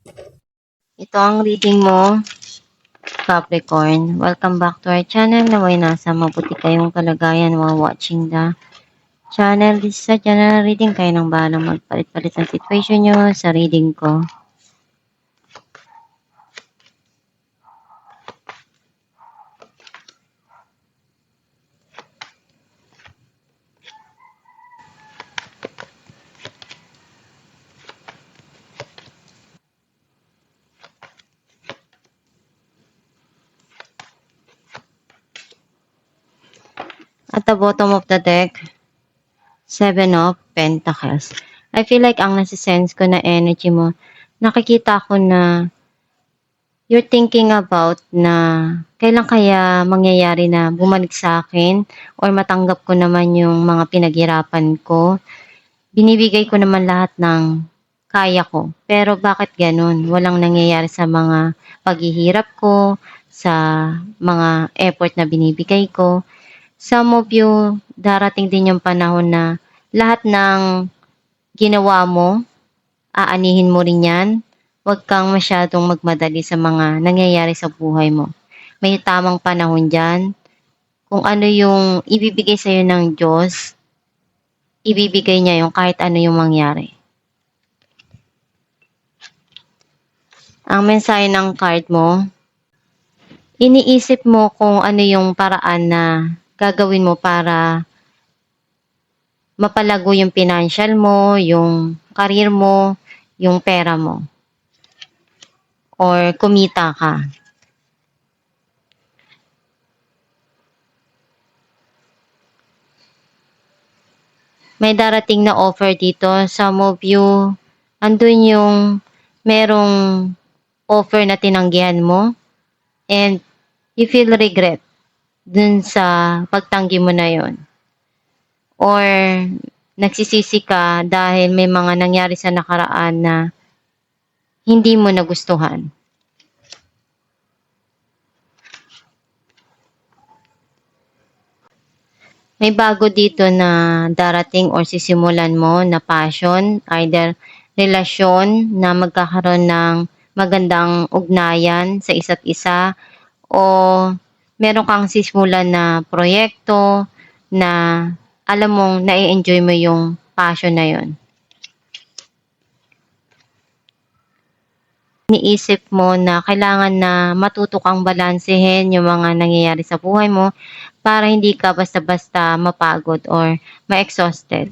Ito ang reading mo, Capricorn. Welcome back to our channel. Naway nasa mabuti kayong kalagayan while watching the channel. This is a general reading. Kayo nang bahalang magpalit-palit ang situation nyo sa reading ko. At the bottom of the deck, Seven of Pentacles. I feel like ang nasisense ko na energy mo, nakikita ko na you're thinking about na kailan kaya mangyayari na bumalik sa akin or matanggap ko naman yung mga pinaghirapan ko. Binibigay ko naman lahat ng kaya ko. Pero bakit ganun? Walang nangyayari sa mga paghihirap ko, sa mga effort na binibigay ko. Some of you, darating din yung panahon na lahat ng ginawa mo, aanihin mo rin yan. Huwag kang masyadong magmadali sa mga nangyayari sa buhay mo. May tamang panahon dyan. Kung ano yung ibibigay sa'yo ng Diyos, ibibigay niya yung kahit ano yung mangyari. Ang mensahe ng card mo, iniisip mo kung ano yung paraan na gagawin mo para mapalago yung financial mo, yung career mo, yung pera mo. Or kumita ka. May darating na offer dito. Some of you, andun yung merong offer na tinanggihan mo and you feel regret dun sa pagtanggi mo na yon. Or nagsisisi ka dahil may mga nangyari sa nakaraan na hindi mo nagustuhan. May bago dito na darating or sisimulan mo na passion, either relasyon na magkakaroon ng magandang ugnayan sa isa't isa o meron kang sisimulan na proyekto na alam mong nai-enjoy mo yung passion na yon. Iniisip mo na kailangan na matuto kang balansehin yung mga nangyayari sa buhay mo para hindi ka basta-basta mapagod or ma-exhausted.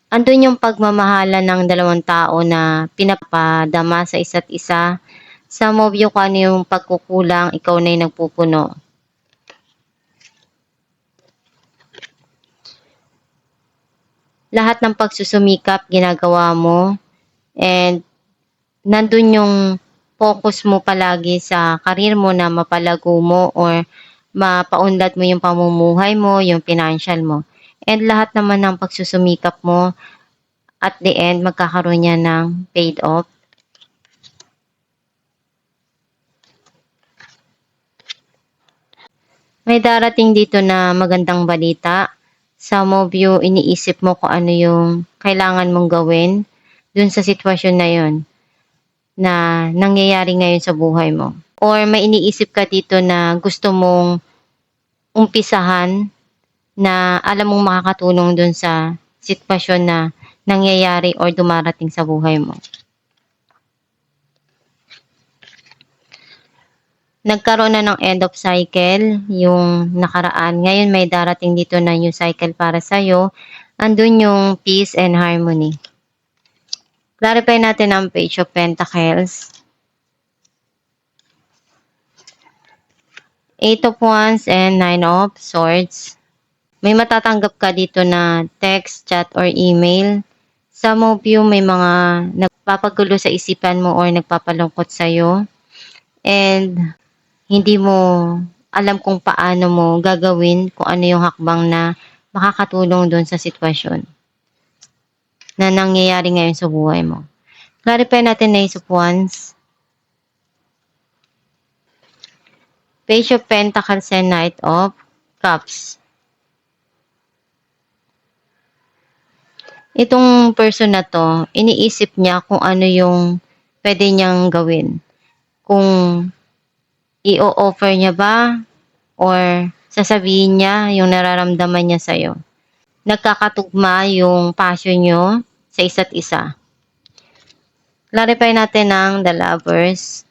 Andun yung pagmamahalan ng dalawang tao na pinapadama sa isa't isa. Some of you kung ano yung pagkukulang, ikaw na yung nagpupuno. Lahat ng pagsusumikap ginagawa mo and nandun yung focus mo palagi sa karir mo na mapalago mo or mapaunlad mo yung pamumuhay mo, yung financial mo. And lahat naman ng pagsusumikap mo, at the end, magkakaroon niya ng paid off. May darating dito na magandang balita. Some of you, iniisip mo kung ano yung kailangan mong gawin dun sa sitwasyon na yon na nangyayari ngayon sa buhay mo. Or may iniisip ka dito na gusto mong umpisahan na alam mong makakatulong dun sa sitwasyon na nangyayari or dumarating sa buhay mo. Nagkaroon na ng end of cycle yung nakaraan. Ngayon may darating dito na new cycle para sa'yo. Andun yung peace and harmony. Clarify natin ang Page of Pentacles. Eight of Wands and Nine of Swords. May matatanggap ka dito na text, chat, or email. Some of you may mga nagpapagulo sa isipan mo or nagpapalungkot sa'yo. And hindi mo alam kung paano mo gagawin, kung ano yung hakbang na makakatulong doon sa sitwasyon na nangyayari ngayon sa buhay mo. Clarify natin na Ace of Wands, Page of Pentacles and Knight of Cups. Itong person na 'to, iniisip niya kung ano yung puwede niyang gawin. Kung i-o-offer niya ba or sasabihin niya yung nararamdaman niya sa'yo. Nagkakatugma yung passion niyo sa isa't isa. Clarify natin ang the Lovers.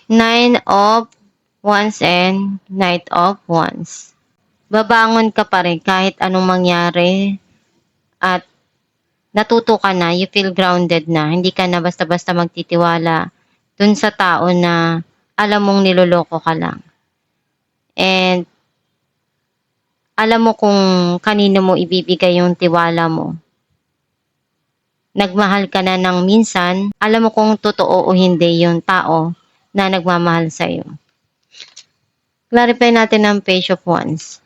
9 of Wands and Knight of Wands. Babangon ka pa rin kahit anong mangyari at natuto ka na, you feel grounded na. Hindi ka na basta-basta magtitiwala dun sa tao na alam mong niloloko ka lang. And alam mo kung kanino mo ibibigay yung tiwala mo. Nagmahal ka na ng minsan, alam mo kung totoo o hindi yung tao na nagmamahal sa'yo. Clarify natin ang Page of Wands.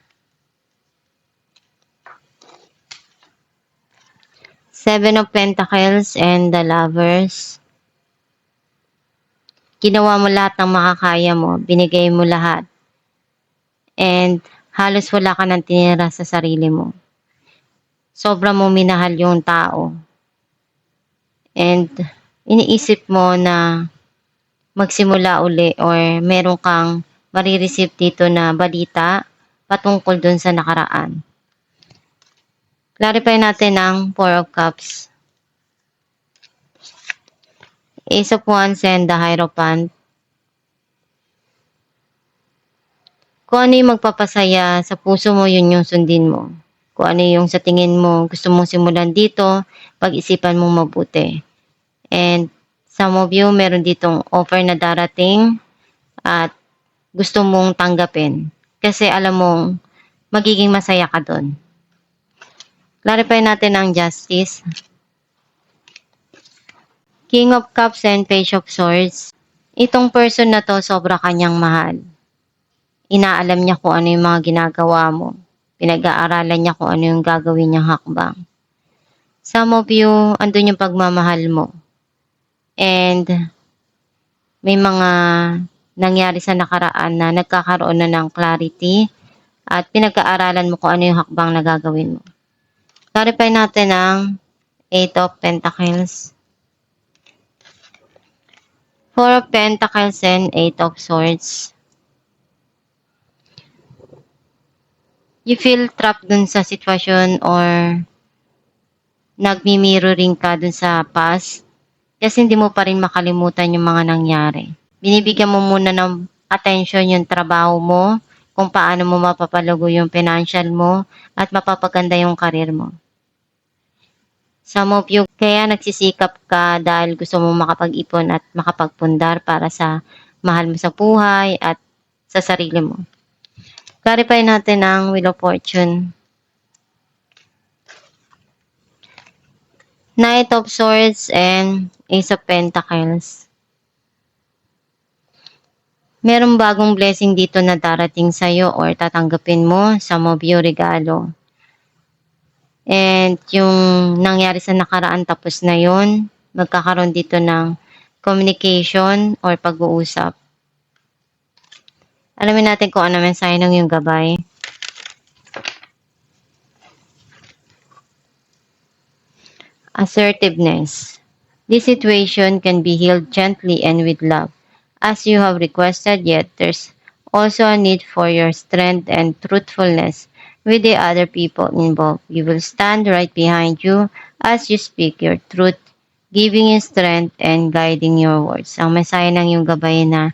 7 of Pentacles and the Lovers. Ginawa mo lahat ng makakaya mo, binigay mo lahat. And halos wala ka nang tinira sa sarili mo. Sobra mo minahal yung tao. And iniisip mo na magsimula uli or meron kang marireceive dito na balita patungkol dun sa nakaraan. Clarify natin ang 4 of Cups. Ace of Wands and the Hierophant. Kung ano yung magpapasaya sa puso mo, yun yung sundin mo. Kung ano yung sa tingin mo gusto mong simulan dito, pag-isipan mong mabuti. And some of you, meron ditong offer na darating at gusto mong tanggapin. Kasi alam mong magiging masaya ka doon. Clarify natin ang Justice. King of Cups and Page of Swords. Itong person na to, sobra kanyang mahal. Inaalam niya kung ano yung mga ginagawa mo. Pinag-aaralan niya kung ano yung gagawin niyang hakbang. Some of you, andun yung pagmamahal mo. And may mga nangyari sa nakaraan na nagkakaroon na ng clarity at pinag-aaralan mo kung ano yung hakbang na gagawin mo. Clarify natin ang 8 of Pentacles. 4 of Pentacles and 8 of Swords. You feel trapped dun sa sitwasyon or nagmi-mirroring ka dun sa past kasi hindi mo pa rin makalimutan yung mga nangyari. Binibigyan mo muna ng attention yung trabaho mo, kung paano mo mapapalago yung financial mo at mapapaganda yung career mo. Some of you, kaya nagsisikap ka dahil gusto mo makapag-ipon at makapagpundar para sa mahal mo sa buhay at sa sarili mo. Clarify natin ang Wheel of Fortune. Knight of Swords and Ace of Pentacles. Merong bagong blessing dito na darating sa'yo or tatanggapin mo, some of you regalo. And yung nangyari sa nakaraan tapos na yun, magkakaroon dito ng communication or pag-uusap. Alamin natin kung ano mensahe ng yung gabay. Assertiveness. This situation can be healed gently and with love, as you have requested, yet there's also a need for your strength and truthfulness with the other people involved. We will stand right behind you as you speak your truth, giving you strength and guiding your words. Ang mensahe ng yung gabay na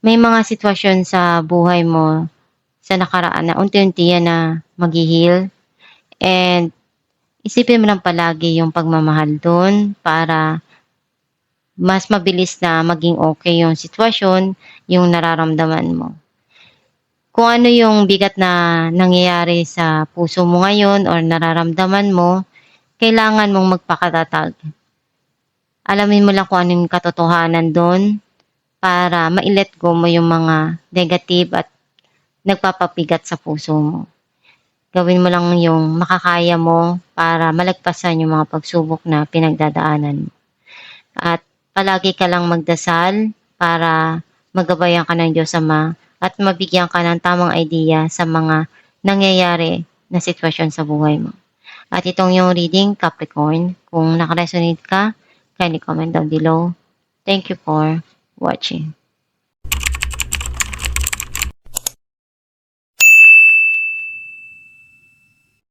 may mga sitwasyon sa buhay mo sa nakaraan na unti-unti yan na mag-heal. And isipin mo lang palagi yung pagmamahal doon para mas mabilis na maging okay yung sitwasyon, yung nararamdaman mo. Kung ano yung bigat na nangyayari sa puso mo ngayon or nararamdaman mo, kailangan mong magpakatatag. Alamin mo lang kung ano yung katotohanan doon para ma-let go mo yung mga negative at nagpapabigat sa puso mo. Gawin mo lang yung makakaya mo para malagpasan yung mga pagsubok na pinagdadaanan mo. At palagi ka lang magdasal para magabayan ka ng Diyos Ama at mabigyan ka ng tamang idea sa mga nangyayari na sitwasyon sa buhay mo. At itong yung reading, Capricorn. Kung nakaresonate ka, kindly comment down below. Thank you for watching.